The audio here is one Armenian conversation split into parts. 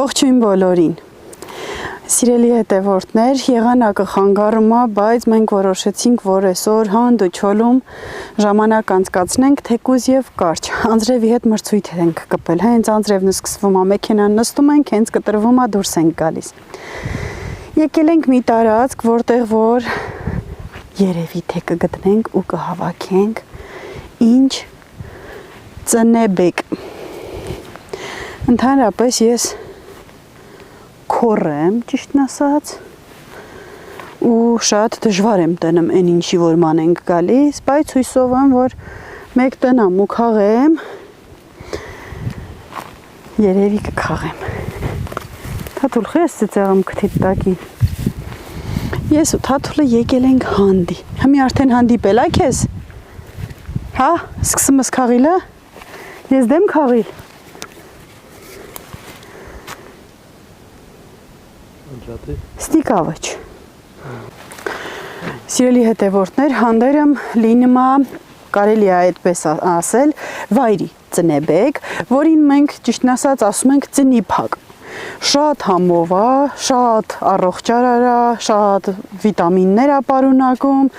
Ողջույն բոլորին։ Սիրելի հետևորդներ, եղանակը խանգարում է, բայց մենք որոշեցինք, որ այսօր հանդ ու չոլում ժամանակ անցկացնենք թեկուզ եւ կարճ։ Անձրևի հետ մրցույթ ենք կպել։ Հենց անձրևն սկսվում է, մեքենան նստում ենք, հենց կտրվում է, դուրս ենք գալիս։ Եկել ենք մի տարածք, որտեղ որ երևի թե կգտնենք ու կհավաքենք ինչ ծնեբեկ։ Ընդհանրապես ես քոռ եմ, ճիշտն ասած, ու շատ դժվար եմ տնում այն ինչի որ ման ենք գալիս, բայց հույսով եմ, որ մեկ տնամ ու քաղեմ, երևի կքաղեմ։ Թաթուլ խես ծեղում քթիտ տակին։ Ես ու Թաթուլը եկել ենք հանդի։ Հիմի արդեն հանդիպել ա քեզ։ Հա, սկսում ես քաղիլը։ Ես դեմ քաղիլ։ Ստիկավաչ։ Սիրելի հետևորդներ, հանդերում լինում է, կարելի է այդպես ասել, վայրի ծնեբեկ, որին մենք ճիշտն ասած ասում ենք ծնիփակ։ Շատ համով է, շատ առողջարար է, շատ վիտամիններ է պարունակում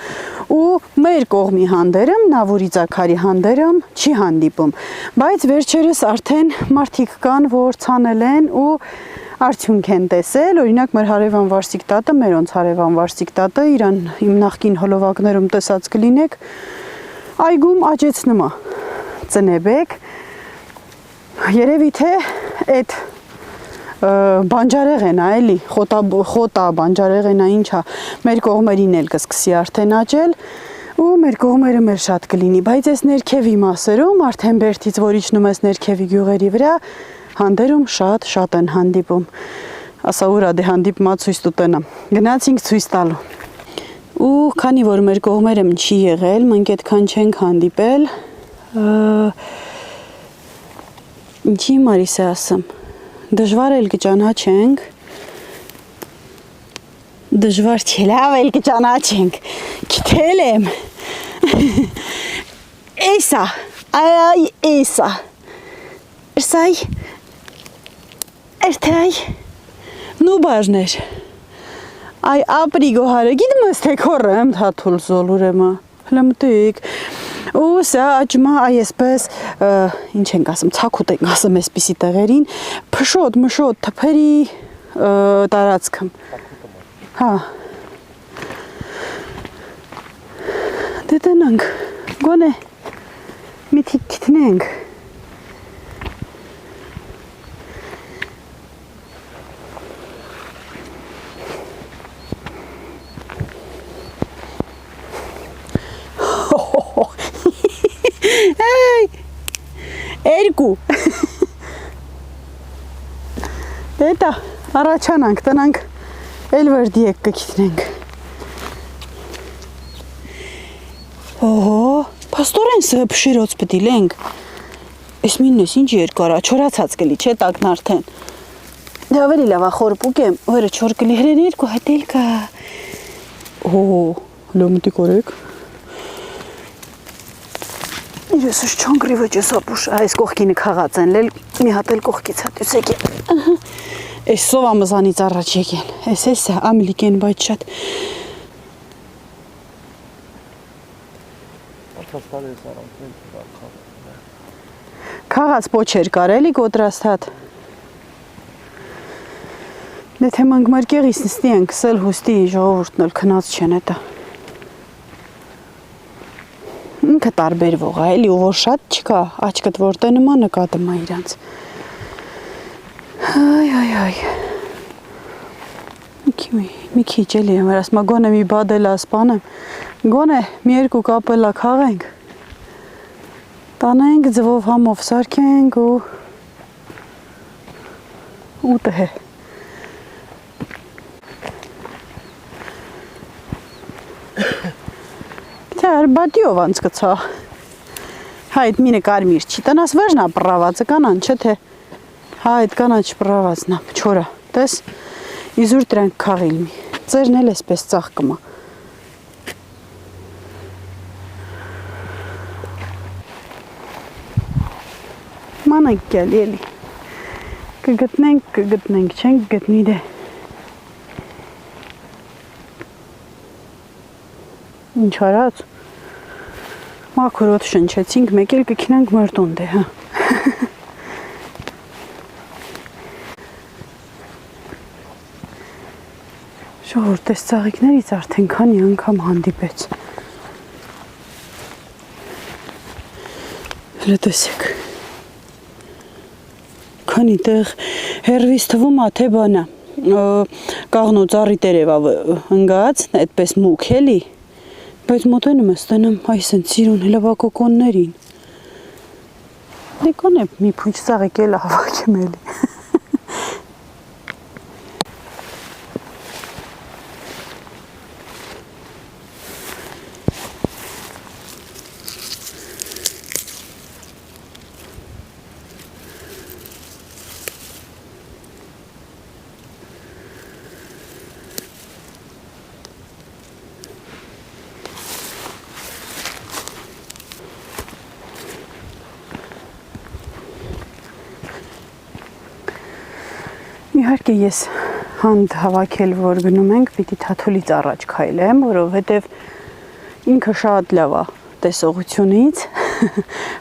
ու մեր կողմի հանդերում, Նավուրի Զաքարի հանդերում չի հանդիպում, բայց վերջերս արդեն մարդիկ կան, որ ցանել են ու արդյունք են տեսել, օրինակ մեր հարևան Վարսիկ տատը, մերոնց հարևան Վարսիկ տատը, իրան իմ նախկին հոլովակներում տեսած կլինեք, այգում աճեցնում է ծնեբեկ, երևի թե այդ բանջարեղեն է, էլի, խոտա բանջարեղեն է, ինչա, մեր կողմերին էլ կսկսի արդեն աճել, ու մեր կողմերը մեր շատ կլինի, բայց այս ներքևի մասերում, արդեն բերդից որ իջնում ես ներքևի գյուղերի վրա, հանդերում շատ են հանդիպում, ասա ուրա դե հանդիպմա ցույց տուտենամ, գնացինք ցույց տալու, ու քանի որ մեր կողմերում չի եղել, մենք այդքան չենք հանդիպել, ինչի Մարիս է ասում, դժվար էլ կճանաչենք, դժվար չէ, լավ էլ կճանաչենք, գիտել եմ, էսա, այ էսա, էսայ, Ertay, nu բաժներ, այ ապրի գոհարը, գիտում ես թե քոռը եմ Թաթուլ զոլուրեմը, հլմտիկ, ու սա աճմա այսպես, ինչ ենք ասում, ցակուտ ենք ասում այսպիսի տեղերին, փշոտ, մշոտ, թփերի տարածքում, հա, դե տնանք, գոնե, միթիկ գիտնենք, Երկու Դետա, առաջանանք, տնանք, էլ վերդի եկ կգիտնենք Օհո, պաստորեն սը պշիրոց պտիլենք Ես մինն ես ինչ երկարա, չորացած կլի, չէ տակն արդեն Դե ավերի լավա խորպուկ եմ, օրը չոր կլի հրեն երկու հատել կա Օհո, լոմտի կորեք Իրես ես չոնգրի վճես ապուշ, այս կողքինը կաղաց են լել, մի հատ էլ կողքից հատյուս եկեն Ես սով ամզանից առաջ եկեն, ես ամլիկ են բայց շատ Կաղաց պոչեր կար էլի կոտրաստ հատ Դե թե մենք մեր կեղիս նստի են կսել հուստի ժողովուրդն էլ քնած չեն հետա Ինքը տարբերվող է, էլի, ու որ շատ չկա, աչքդ որ տենում է, նկատում է իրանց Այ Մի քիչ էլի եմ որ ասմա գոնե մի բադելա սպանեմ, գոնե մի երկու կապելա քաղենք, տանենք, ձվով համով սարքենք ու տհե Արբատիով անց կցա, հա այդ մինը կարմիր չի, տնաս վեժնա պրավացը կանան, չէ թե, հա այդ կանա չպրավացնա, չորա, տես, իզուր դրանք քաղիլ մի, ծերն էլ էսպես ծաղ կմա, մանանք գել, էլի, կգտնենք, չենք գտնի դե։ Ինչ արած։ Մաքրոտ շնչեցինք, մեկ էլ կքինանք մրտուն դե, հա։ Ժողովուրդ, այս ծաղիկներից արդեն քանի անգամ հանդիպեց։ Հələ տեսեք։ Քանի տեղ հերվից թվում է, թե բանա, կաղնու ծառի տերևա ընգած, այդպես մուկ էլի, բայց մոտենում ես տենեմ այս են սիրուն հլավակոկոններին։ Դե կոնե մի փունջ ծաղիկ էլ հավաքեմ էլի։ Իհարկե ես հանդ հավաքել, որ գնում ենք, պիտի թաթուլից առաջ քայլեմ, որովհետև ինքը շատ լավ է տեսողությունից,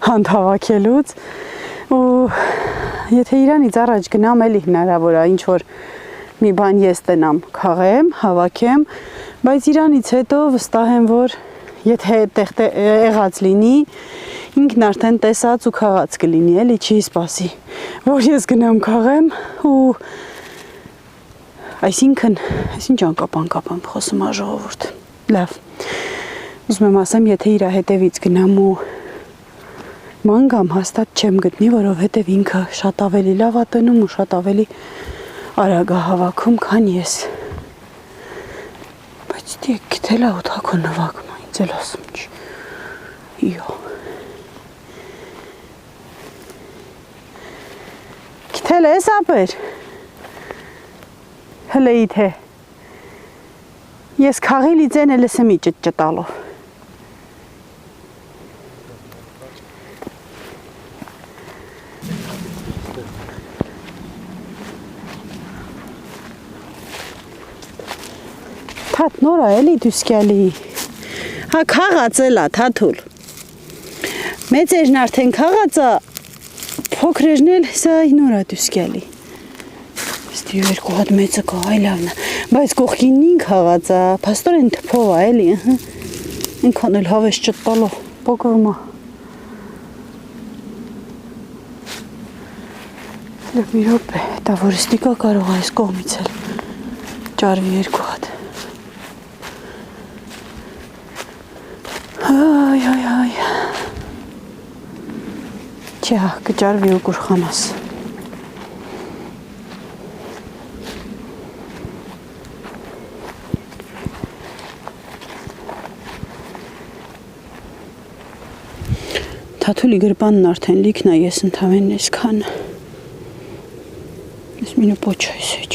հանդ հավաքելուց, ու եթե իրանից առաջ գնամ, էլի հնարավոր է ինչ-որ մի բան ես տենամ, քաղեմ, հավաքեմ, բայց իրանից հետո վստահ եմ, որ եթե եղած լինի, ինքն արդեն տեսած ու քաղած կլինի, էլի չի սպասի, որ ես գնամ քաղեմ ու այսինքն, այս ինչ անկապ եմ խոսում ա ժողովուրդ, լավ, ուզում եմ ասեմ, եթե իրա հետևից գնամ ու ման գամ հաստատ չեմ գտնի, որովհետև ինքը շատ ավելի լավ ա տնում ու շատ ավելի արագ ա հավաքում, քան ես, բայց դի գիտելա ու թակո նվագում ա, ինձ էլ ասում չի, իո, գիտել ես ապեր, հլեի թե, ես կաղիլի ձեն էլ ես էմի ճտալով, թատ նորա էլի դուսկյալի, հա կաղած էլ ա թաթուլ, մեծերն արդեն կաղած ա, փոքրերն էլ սա նորա դուսկյալի, ստի երկու հատ մեծը կա, այ լավն է, բայց կողքին ինք հաղած ա, պաստորեն թփով ա էլի, ինքան էլ հավես ճտալով, պոկվում ա, լավ մի ռոպ է, դա որ ստիկա կարող այս կողմից էլ, ճարվի երկու հատ, այ, չի հա, կճարվի ու կուրխանաս, թաթուլի գրպանն արդեն լիքն է, ես ընդամենն ես քանը, ես մինը պոչ այս էչ,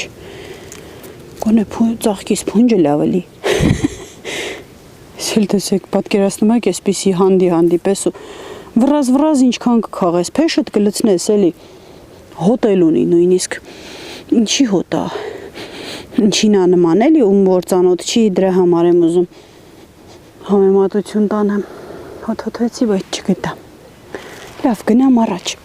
կոնե ծաղկիս պունջը լավելի, Սել տեսեք, պատկերացնում եք այսպիսի հանդի պես ու վրազ ինչքան կքաղես, փեշդ կլցնես էլի, հոտ էլ ունի նույնիսկ, ինչի հոտ ա, ինչին ա նման էլի, ում որ ծանոթ չի, դրա համար եմ ուզում համեմատություն տանեմ, հոթեցի, բայց չգտա, լավ գնամ առաջ,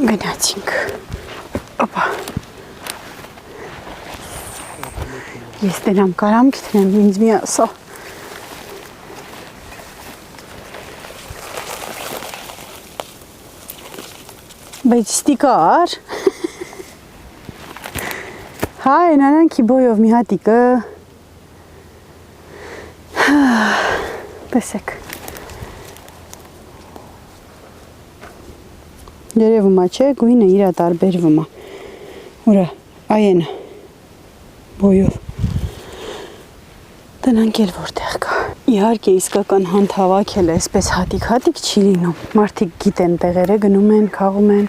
գնացինք, ապա, ես տենամ կարամ գիտնեմ, ինձ մի ասա, բայց ստիկար, հայ, նարանքի բոյով մի հատիկը, տեսեք, երևում է չէ, գույնը իրա տարբերվում է, ուրա, այենը, բոյով, տնանք էլ որտեղ կա, իհարկե իսկական հանդ հավաքել է, այսպես հատիկ չի լինում, մարդիկ գիտեն տեղերը, գնում են, քաղում են,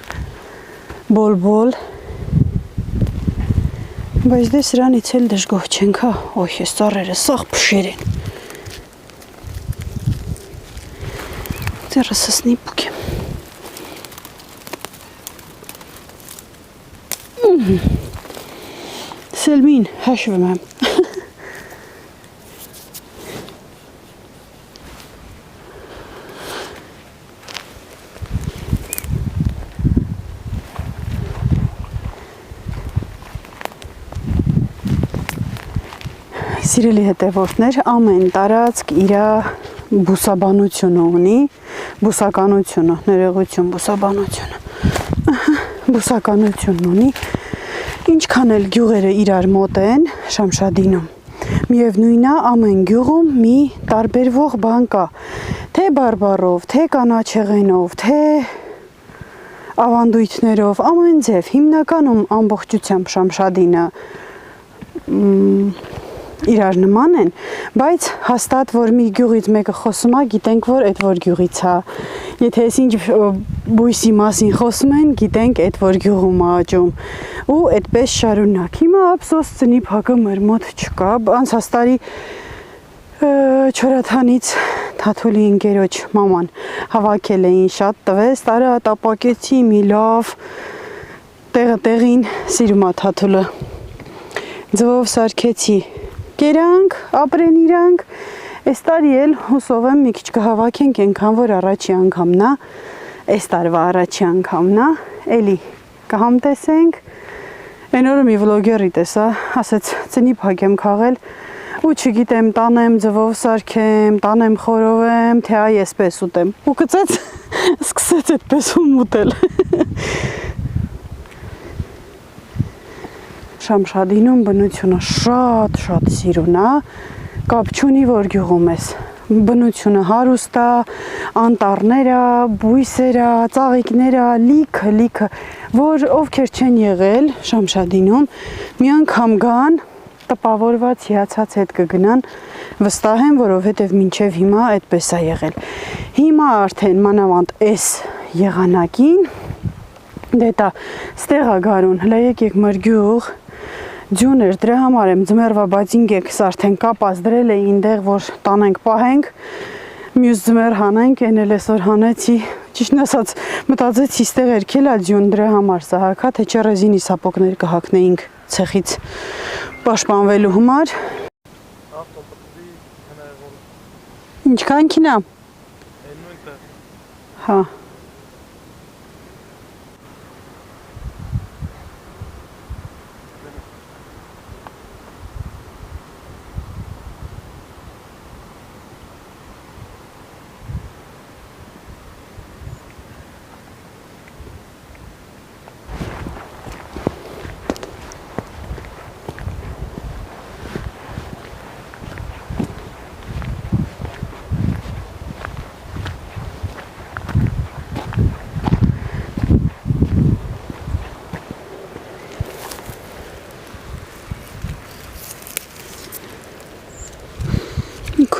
բոլ, Բայց դե սրանից էլ դժգոհ չենք, հա։ Ոյ, այս ծառերը սաղ փշեր են։ Ձեռս սնի պուկեմ։ Սելմին հաշվում եմ։ Սիրելի հետևորդներ, ամեն տարածք իր բուսաբանությունը ունի, բուսականությունը, ներողություն, բուսականությունն ունի, ինչքան էլ գյուղերը իրար մոտ են Շամշադինում, միևնույնն է ամեն գյուղում մի տարբերվող բան կա, թե բարբառով, թե կանաչեղենով, թե ավանդույթներով, ամեն ձև, հիմնականում ամբողջությամբ Շամշադինը իրար նման են, բայց հաստատ որ մի գյուղից մեկը խոսում է, գիտենք որ այդ որ գյուղից է։ Եթե այս ինչ բույսի մասին խոսում են, գիտենք այդ որ գյուղում է աճում։ Ու այդպես շարունակ։ Հիմա ափսոս ծնի փակը մեր մոտ չկա, անցած տարի Չորաթանից Թաթուլի ընկերոջ մաման հավաքել էին, շատ տվեց, տարա տապակեցի մի լավ տեղին սիրում է Թաթուլը։ Ձվով սարքեցի կերանք, ապրեն իրանք, այս տարի էլ հուսով եմ մի քիչ կհավաքենք ենքան, որ առաջի անգամն է, այս տարվա առաջի անգամն է, էլի կհամտեսենք, այն օրը մի վլոգերի տեսա, ասեց ծնի փակ եմ քաղել, ու չգիտեմ տանեմ ձվով սարքեմ, տանեմ խորովեմ, թե այ այսպես ուտեմ, ու կծեց, սկսեց այդպես ուտել։ Շամշադինում բնությունը շատ սիրուն է, կապ չունի որ գյուղում ես, բնությունը հարուստ է, անտառները, բույսերը, ծաղիկները, լիքը, որ ովքեր չեն եղել Շամշադինում, մի անգամ գան, տպավորված հիացած հետ կգնան, վստահ եմ, որովհետև մինչև հիմա այդպես է եղել։ Հիմա արդեն մանավանդ այս եղանակին, դե տա ստեղ է գարուն, հլա եկեք մեր գյուղ, Ձյուն էր, դրա համար եմ ձմեռվա բացինգեքս արդեն կապած դրել էին դեղ, որ տանենք պահենք, մյուս ձմեռ հանենք, են էլ այսօր հանեցի, ճիշտն ասած մտածեցի ստեղ երկել ա ձյուն դրա համար սահակա, թե չերեզինի սապոգներ կհակնեինք ցեխից պաշտպանվելու համար։ Ինչքան քինա։ Հա։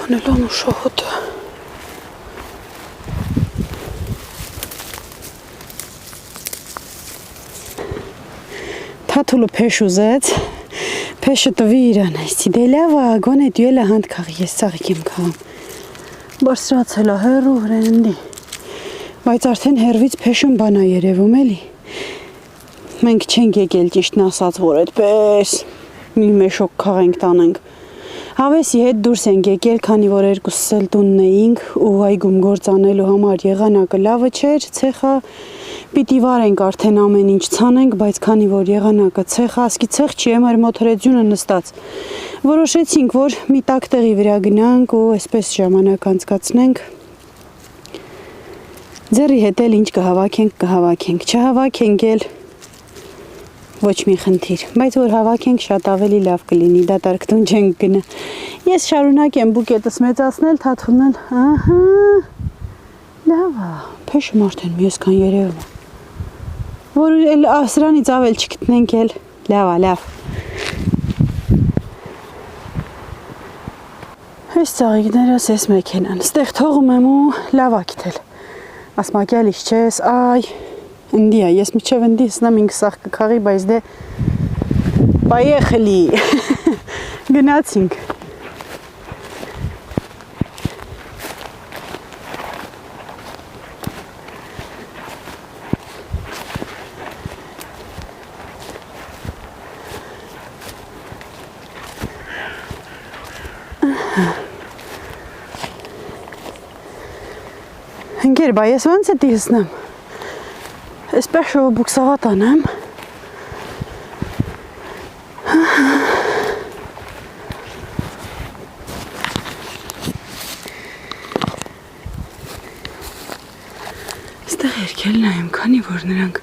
Նելոն ու շահոտը։ Թաթուլը փեշ ուզեց, փեշը տվի իրան, այսի դե լավ է, գոնե դու էլ հանդ քաղի, ես ծաղիկ եմ քաղում։ Բարձրացել է հեռու հրենդի, բայց արդեն հեռվից փեշում բան է երևում էլի։ Մենք չենք եկել ճիշտն ասած, որ այդպես մի մեշոկ քաղենք տանենք։ Հավեսի հետ դուրս ենք եկել, քանի որ երկուսս էլ տունն էինք ու այգում գործ անելու համար եղանակը լավը չէր, ցեխը պիտի վարենք արդեն ամեն ինչ ցանենք, բայց քանի որ եղանակը ցեխը, ասկի ցեխ չի, մեր մոտ հրեձյունը նստած։ Որոշեցինք, որ մի տակ տեղի վրա գնանք ու այսպես ժամանակ անցկացնենք։ Ձեռի հետ էլ ինչ կհավաքենք, չհավաքենք էլ ոչ մի խնդիր, բայց որ հավաքենք շատ ավելի լավ կլինի, դատարկ տուն չենք գնա։ Ես շարունակեմ բուկետս մեծացնել, Թաթուլն ահա, լավ է, փեշում արդեն մի այսքան երևում է, որ էլ սրանից ավել չգտնենք էլ, լավ է, լավ։ Այս ծաղիկներս ես մեքենան, ստեղ թողում եմ ու լավ է գիտել, ասմակյալիս չես, այ, Ընդի է, ես միջև ընդի հսնամ ինք սաղ կքաղի, բայց դե Поехали։ Գնացինք։ Ընկեր, բա ես ոնց է դիսնեմ։ Այսպես շո բուքսավատ անեմ։ Այստեղ երկել նայեմ, քանի որ նրանք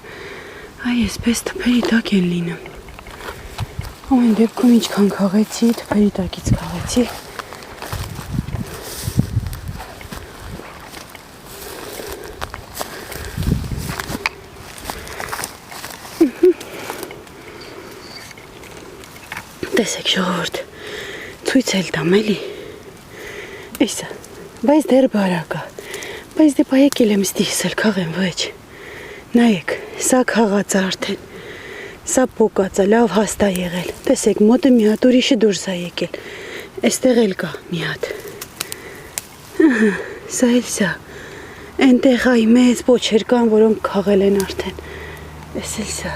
այ այսպես թփերի տակ են լինում։ Ամեն դեպքում ինչքան քաղեցի, թփերի տակից քաղեցի։ Տեսեք ժողովուրդ, ցույց էլ տամ էլի։ Էսա, բայց դեռ բարակ է։ Բայց դե բա եկել եմ ստիհսել քաղեմ, ոչ։ Նայեք, սա քաղած է արդեն։ Սա փոկած է, լավ հաստ է եղել։ Տեսեք, մոտը մի հատ ուրիշը դուրս է եկել։ Այստեղ էլ կա մի հատ։ Սա էլ սա։ Այնտեղ այ մեծ փոչեր կան, որոնք քաղել են արդեն։ Էս էլ սա։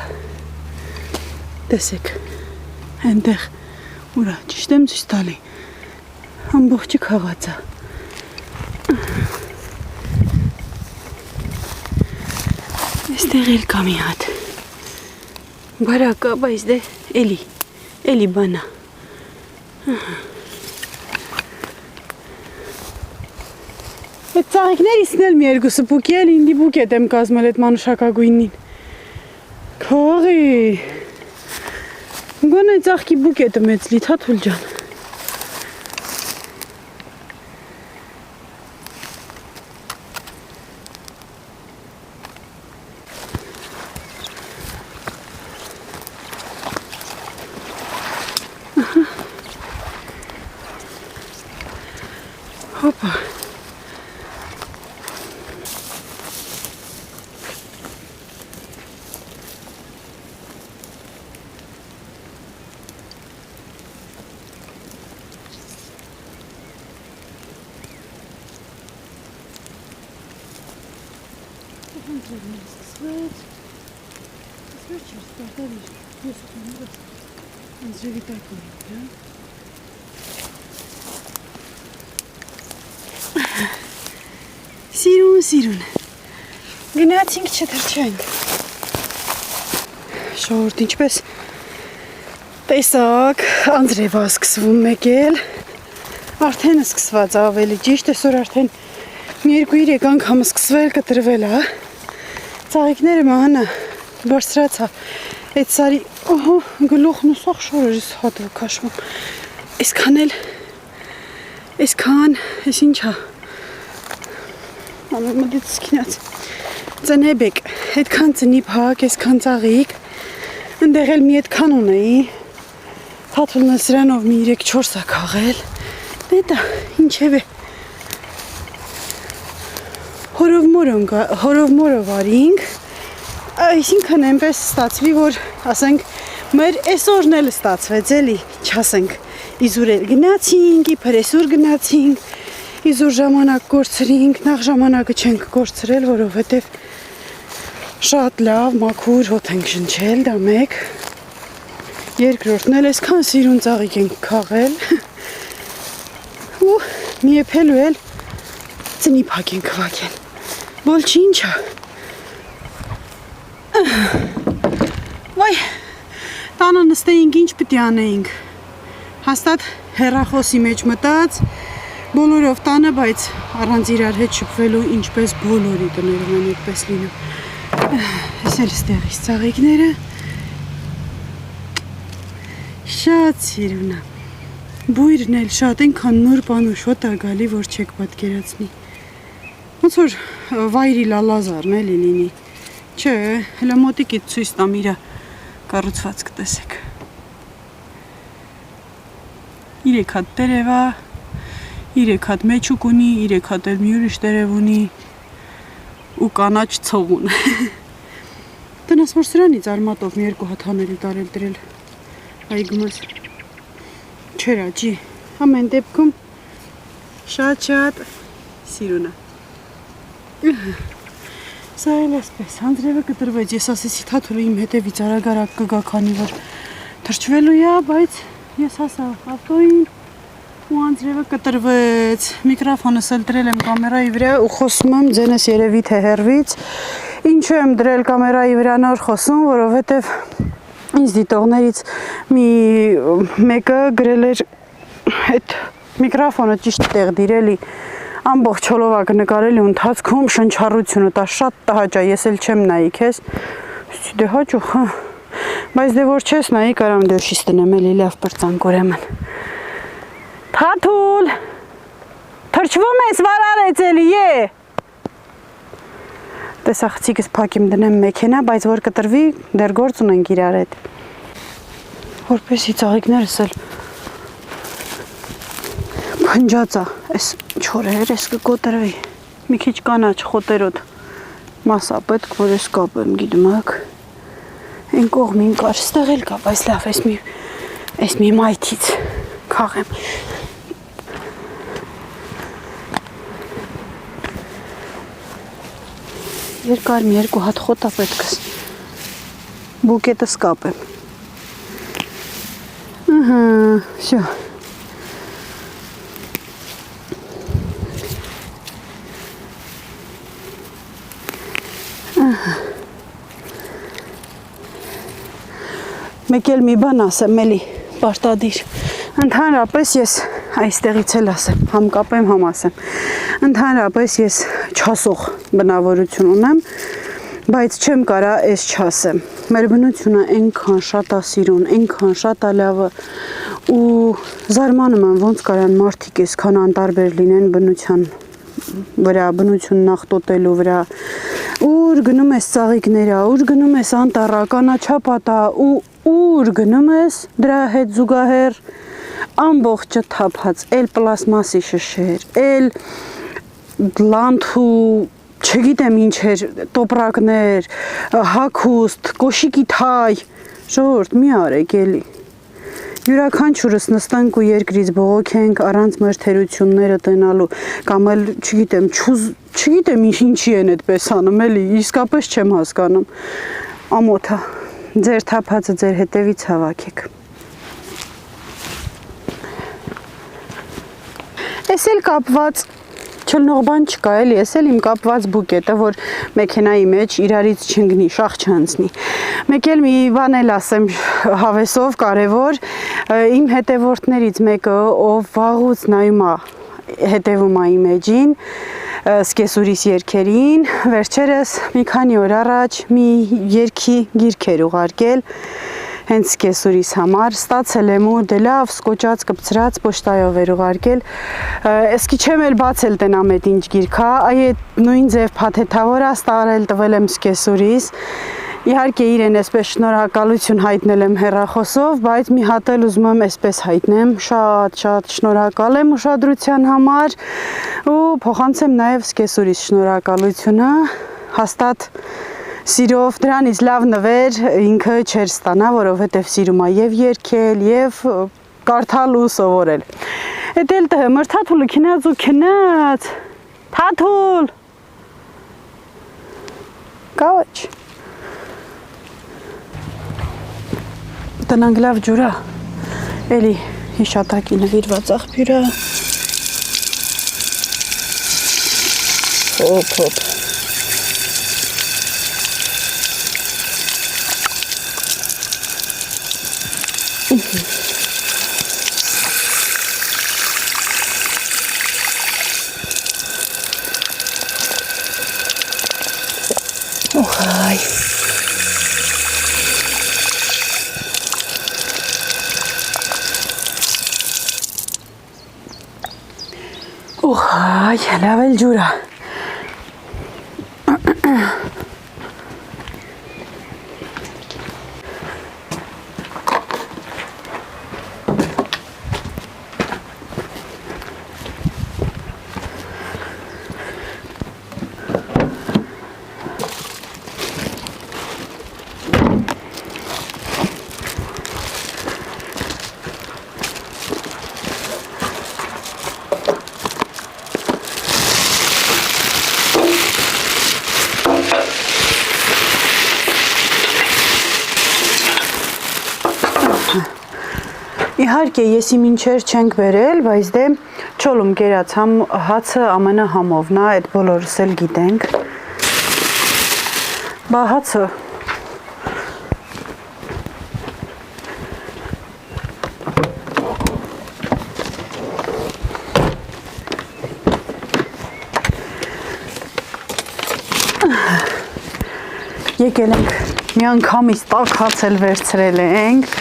Տեսեք։ Այնտեղ ուրա, ճիշտ եմ ցույց տալի։ Ամբողջը քաղած է։ Այստեղ էլ կա մի հատ։ Բարակ է, բայց դե էլի բան է։ Այդ ծաղիկներիսն էլ մի երկուսը բուկի էլ ինձ բուկետ եմ կազմել այդ մանուշակագույնին։ Քողի։ Գոնե ծաղկի բուկետը մեծ լի, Թաթուլ ջան։ Հոպա։ Սիրուն, գնացինք չթրջանք։ Շորտ ինչպես տեսակ, անձրև է սկսվում մեկել, արդեն սկսված ավելի ճիշտ, այսօր արդեն մի 2-3 անգամ սկսվել կտրվել է, ծաղիկները մահանա բարձրաց է, այդ սարի, գլուխն ու սաղ շորերս հատվը կաշվում, այսքան, այս ինչ է, մտից սկինած, ծնեբեք, այդքան ծնի պակ, այսքան ծաղիկ, ընդեղ էլ մի այդքան ունեի, Թաթուլն է սրանով մի 3-4 է քաղել, դե դա, ինչև է, հորով մորով արինք, այսինքն այնպես ստացվի, որ ասենք մեր այսօրն էլ ստացվեց էլի, չասենք, իզուր էլ գնացինք, իբր այսօր գնացինք, իզուր ժամանակ կորցրինք, նախ ժամանակը չենք կորցրել, որովհետև շատ լավ, մաքուր հոտ ենք շնչել, դա մեկ, երկրորդն էլ այսքան սիրուն ծաղիկ ենք քաղել, ու մի եփելու էլ ծնի փակ ենք վակել, բոլչի ինչա, վայ, տանը նստեինք ինչ պիտի անեինք, հաստատ հեռախոսի մեջ մտած, բոլորով տանը, բայց առանց իրար հետ շփվելու ինչպես բոլորի տներում են այդպես լինում։ Ես էլ ստեղից ծաղիկները շատ սիրուն է։ Բույրն էլ շատ այնքան նոր պանուշ հոտ է գալի, որ չեք պատկերացնի։ Ոնց որ վայրի լալազարն էլի լինի։ Չէ, հələ մոտիկից ցույց տամ իր կառուցվածքը տեսեք։ 3 հատ տերև է, 3 հատ մեջուկ ունի, 3 հատ էլ մի ուրիշ տերև ունի ու կանաչ ցող ունի։ Տնաս որ սրանից արմատով մի 2 հատ հանել ու տարել դրել։ այգումս չեր աճի ամեն դեպքում շատ սիրուն է սա էլ էսպես Անդրեևը կտրվեց ես ասեցի Թաթուլը իմ հետևից արագ կգա քանի որ թրջվելու է բայց ես հասա ավտոյին ու Անդրեևը կտրվեց միկրոֆոնս էլ դրել եմ կամերայի վրա ու խոսում եմ ձենս երևի թե հեռվից ինչու եմ դրել կամերայի վրա նոր խոսում որովհետև ինձ դիտողներից մեկը գրել էր այդ միկրոֆոնը ճիշտ տեղ դիրելի ամբողջ հոլովակը նկարելի ու ընթացքում շնչառությունը դա շատ տհաճ է ես էլ չեմ նայի քեզ դե հաճուխ բայց դե որ չես նայի կարամ դոշիս տնեմ էլի լավ բրծանք ուրեմն Թաթուլ թրջվում ես վարարեց էլի տեսա խցիկս փակիմ դնեմ մեքենա բայց որ կտրվի դեռ գործ ունենք իրար հետ որպեսի ծաղիկներս էլ փնջած է այս չորեր էս կկոտրվի մի քիչ կանաչ խոտերոտ մասա պետք որ ես կապեմ գիտում եք այն կողմին կար ստեղ էլ կա բայց լավ այս մի մայթից քաղեմ երկար մի երկու հատ խոտ է պետքս բուկետս կապեմ всё մեկ էլ մի բան ասեմ էլի պարտադիր ընդհանրապես ես այստեղից էլ ասեմ համ կապեմ համ ասեմ ընդհանրապես ես չասող բնավորություն ունեմ բայց չեմ կարա այս չասեմ մեր բնությունը այնքան շատ է սիրուն այնքան շատ է լավը ու զարմանում եմ ոնց կարան մարդիկ այսքան անտարբեր լինեն բնության վրա բնություն նախտոտելու վրա ուր գնում ես ծաղիկներա ուր գնում ես անտառա կանաչապատա ու ուր գնում ես դրա հետ զուգահեռ ամբողջը թափած էլ պլաստմասի շշեր էլ լանթու չգիտեմ ինչեր տոպրակներ հագուստ կոշիկի թայ ժողովուրդ մի արեք էլի յուրաքանչյուրս նստենք ու երկրից բողոքենք առանց մեր թերությունները տնալու կամ էլ չգիտեմ ինչի են այդպես անում էլի իսկապես չեմ հասկանում ամոթա ձեր թափածը ձեր հետևից հավաքեք Էս էլ կապված չլնող բան չկա էլի, էս էլ իմ կապված բուկետը, որ մեքենայի մեջ իրարից չընկնի, շաղ չանցնի։ Մեկ էլ մի բան էլ ասեմ հավեսով կարևոր, իմ հետևորդներից մեկը, ով վաղուց նայում է հետևում է իմ էջին, սկեսուրիս երգերին, վերջերս մի քանի օր առաջ մի երգի գիրք էր ուղարկել հենց սկեսուրիս համար, ստացել եմ ու դե լավ, սկոճած, կպցրած, պոշտայով էր ուղարկել, էսքի չեմ էլ բացել տենամ էդ ինչ գիրքա, այդ նույն ձև փաթեթավոր է ստարել տվել եմ սկեսուրիս, իհարկե իրեն այսպես շնորհակալություն հայտնել եմ հեռախոսով, բայց մի հատ էլ ուզում եմ այսպես հայտնեմ, շատ շնորհակալ եմ ուշադրության համար ու փոխանցեմ նաև սկեսուրիս շնորհակալությունը, հաստատ Սիրով դրանից լավ նվեր ինքը չեր ստանա, որովհետև սիրում է եւ երգել, եւ կարդալ ու սովորել։ Էդ էլ տը մր Թաթուլը քնած ու քնած։ Թաթուլ։ Կաչ։ Տնանք լավ ջուրա։ Էլի հիշատակի նվիրված աղբյուրա։ Հոп։ Охай. Охай, լավ էլ ջուր է։ Իհարկե, եսի մինչեր չենք վերել, բայց դե չոլում գերած հացը ամենահամովն է, այդ բոլորս էլ գիտենք։ Բա հացը եկել ենք մի անգամից տաք հաց էլ վերցրել ենք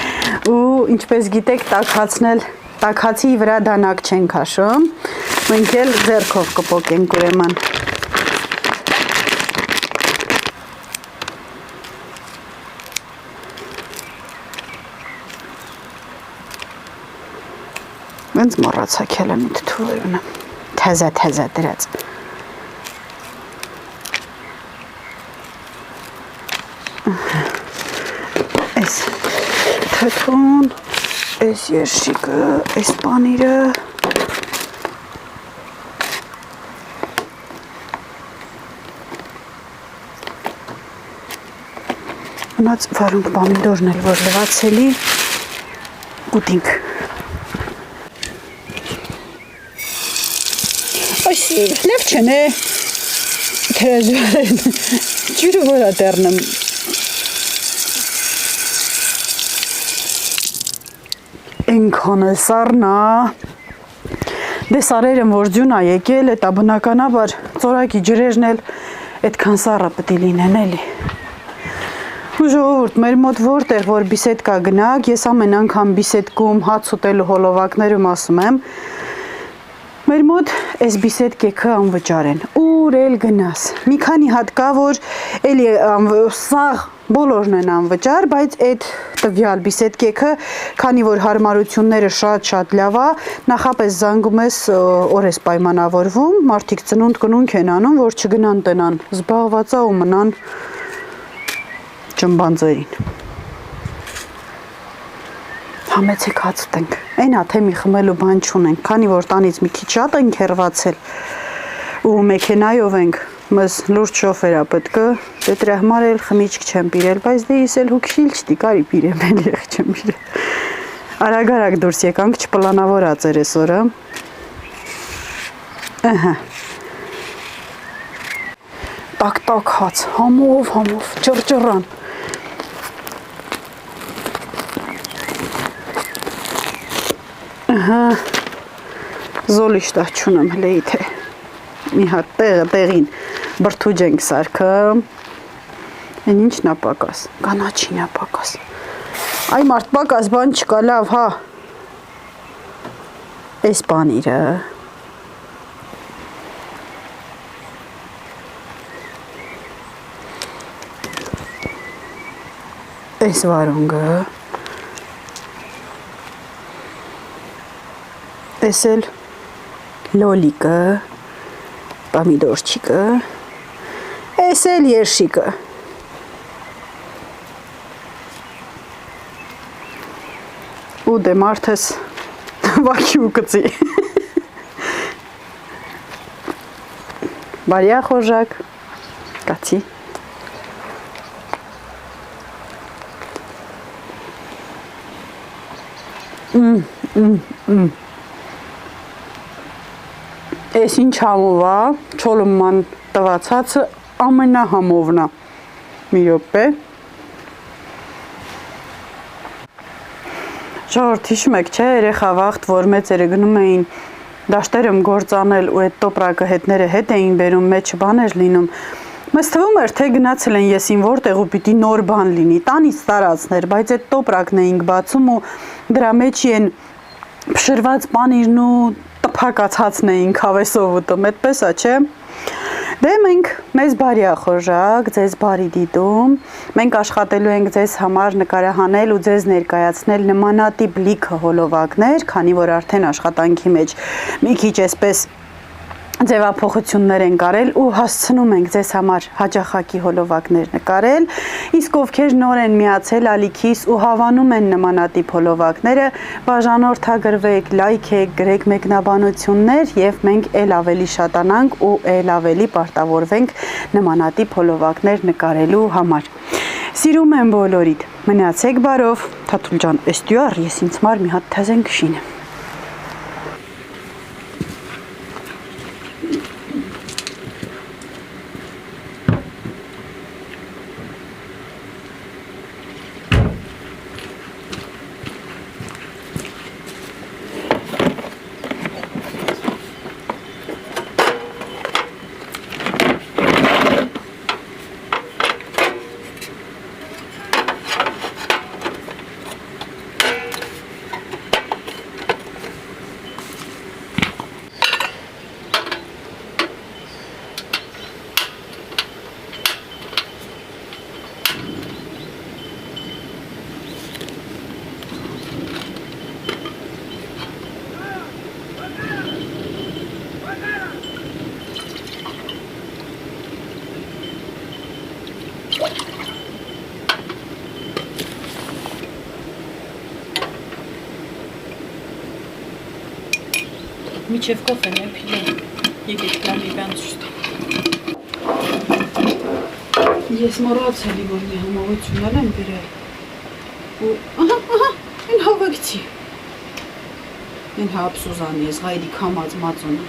ու ինչպես գիտեք տաք հացի վրա դանակ չենք հաշում, մենք էլ ձեռքով կպոկենք ուրեմն։ Ոնց մոռացա քելամիտ թուրը թեզա դրած։ Այս թթուն, այս երշիկը, այս պանիրը մնաց վարունգ պամիդորն էլ որ լվացելի կուտինք։ Այս լև չեն է թեզվարեն ջուրը որա դերնեմ Ինքան է սարնա, դե սարերն որ ձյուն է եկել, էտա բնականաբար ծորակի ջրերն էլ այդքան սառը պտի լինեն էլի։ Ու ժողովուրդ, մեր մոտ որտեղ որ բիսեդկա գնաք, ես ամեն անգամ բիսեդկում հաց ուտելու հոլովակներում ասում եմ, մեր մոտ այս բիսեդկեքը անվճար են, ուր էլ գնաս, մի քանի հատ կա, որ էլի սաղ բոլորն են անվճար, բայց այդ տվյալ բիսեդկեքը, քանի որ հարմարությունները շատ լավ է, նախապես զանգում ես օր ես պայմանավորվում, մարդիկ ծնունդ կնունք են անում, որ չգնան տնան, զբաղված է ու մնան ճմբանձերին։ Համեցեք հաց ուտենք, այն է թե մի խմելու բան չունենք, քանի որ տանից մի քիչ շատ ենք հեռացել ու մեքենայով ենք, մեզ լուրջ շոֆերա պետք է, դե դրա համար էլ խմիչք չեմ պիրել, բայց դե ես էլ հոգշիլ չտի կարի պիրեմ, էլ եղ չեմ պիրել։ Արագ դուրս եկանք, չպլանավորած էր այս օրը։ Ահա։ Տակ հաց, համով, ճռճռան։ Ահա, զոլիշտա չունեմ հլեի թե, մի հատ տեղին բրթուջ ենք սարքëm, են ինչն ապակաս, կանաչին ապակաս, այ մարդ պակաս բան չկա լավ, հա, այս պանիրը, այս վարունգը, այս էլ լոլիկը, պամիդորչիկը, այս էլ երշիկը, ու դե մարդս վակի ու կծի, բարյա խոժակ, կացի, Այս ինչ համով է, չոլումման տված հացը ամենահամովն է, մի րոպե։ Ժողովուրդ հիշում եք, չէ, երեխա վաղտ, որ մեծերը գնում էին դաշտերում գործանել ու այդ տոպրակը հետները հետ էին բերում, մեջը բաներ լինում։ Մեզ թվում էր, թե գնացել են եսին որտեղ ու պիտի նոր բան լինի, տանից տարածներ, բայց այդ տոպրակն էինք բացում ու դրա մեջի են փշրված պանիրն ու տփակած հացն էինք հավեսով ուտում, այդպես է, չէ։ Դե մենք մեզ բարյա խոժակ, ձեզ բարի դիտում, մենք աշխատելու ենք ձեզ համար նկարահանել ու ձեզ ներկայացնել նմանատիպ լիքը հոլովակներ, քանի որ արդեն աշխատանքի մեջ մի քիչ այսպես ձևափոխություններ են կարել ու հասցնում ենք ձեզ համար հաճախակի հոլովակներ նկարել, իսկ ովքեր նոր են միացել ալիքիս ու հավանում են նմանատիպ հոլովակները, բաժանորդագրվեք, լայքեք, գրեք մեկնաբանություններ եւ մենք ել ավելի շատանանք ու ել ավելի պարտավորվենք նմանատիպ հոլովակներ նկարելու համար։ Սիրում եմ բոլորիդ, մնացեք բարով, Թաթուլ ջան, էստյուար ես ինձ մար մի հատ թազեն կշինեմ։ Միջև կոֆեն է փիլեն, եկեք լամի բան ցույց տամ։ Ես մոռացել եմ, որ մի համավությունել եմ գրել։ Ու ահա, այն հավաքցի։ Այն հապ Սուզանի ես հայդի կամած մածունը։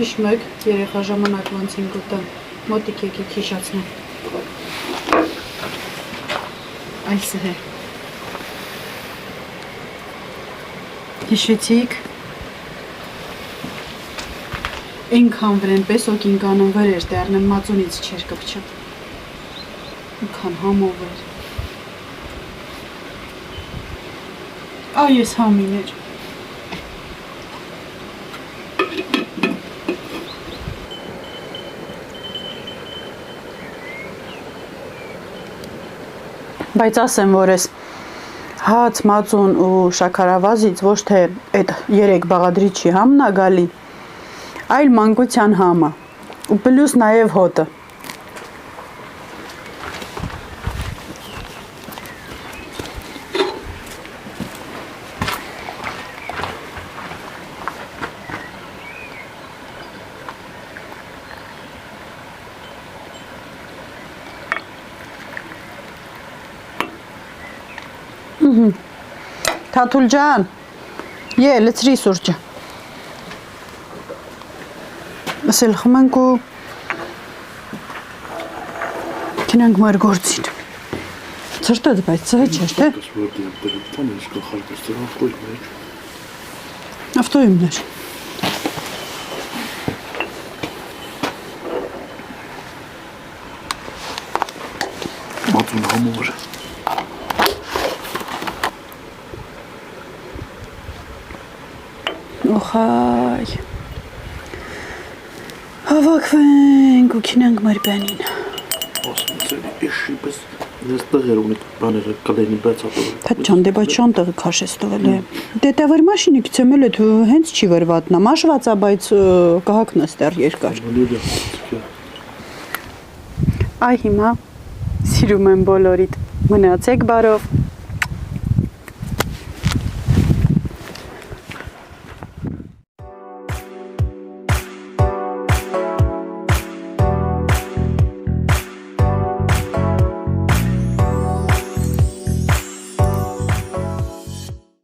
Հիշում եք, երեխա ժամանակ ոնց ինք ուտեմ, մոտիկ եկեք հիշացնեմ։ Այս է։ Հիշեցիք, ինքան վրեն պես օքին կանոն վր էր դեռնեմ մածունից չեր կպչեմ, ինքան համով էր, այ ես համին էր, բայց ասեմ, որ ես հաց, մածուն ու շաքարավազից ոչ թե այդ 3 բաղադրիչի համն է գալի, այլ մանկության համը ու պլյուս նաև հոտը։ Թաթուլ ջան, լցրի սուրճը։ Ասել խմենք ու կինենք մեր գործին։ Ծրտադ բայց ծայ չէր, թե։ Ավտոյումներ։ Մածուն համոր։ Օխայ, հավաքվենք ու կինենք մեր բանին։ Ասում ես էշի պես ես տղեր ունի բաները կլենի բայց ապրում։ Փետ ջան, դե բայց շան տեղը քաշես տվել է։ Դե տավեր մաշինը գցեմել է თუ հենց չի վրվատնա, մաշված է, բայց կհակն է ստեր երկար։ Այ հիմա սիրում եմ բոլորիդ։ Մնացեք բարով։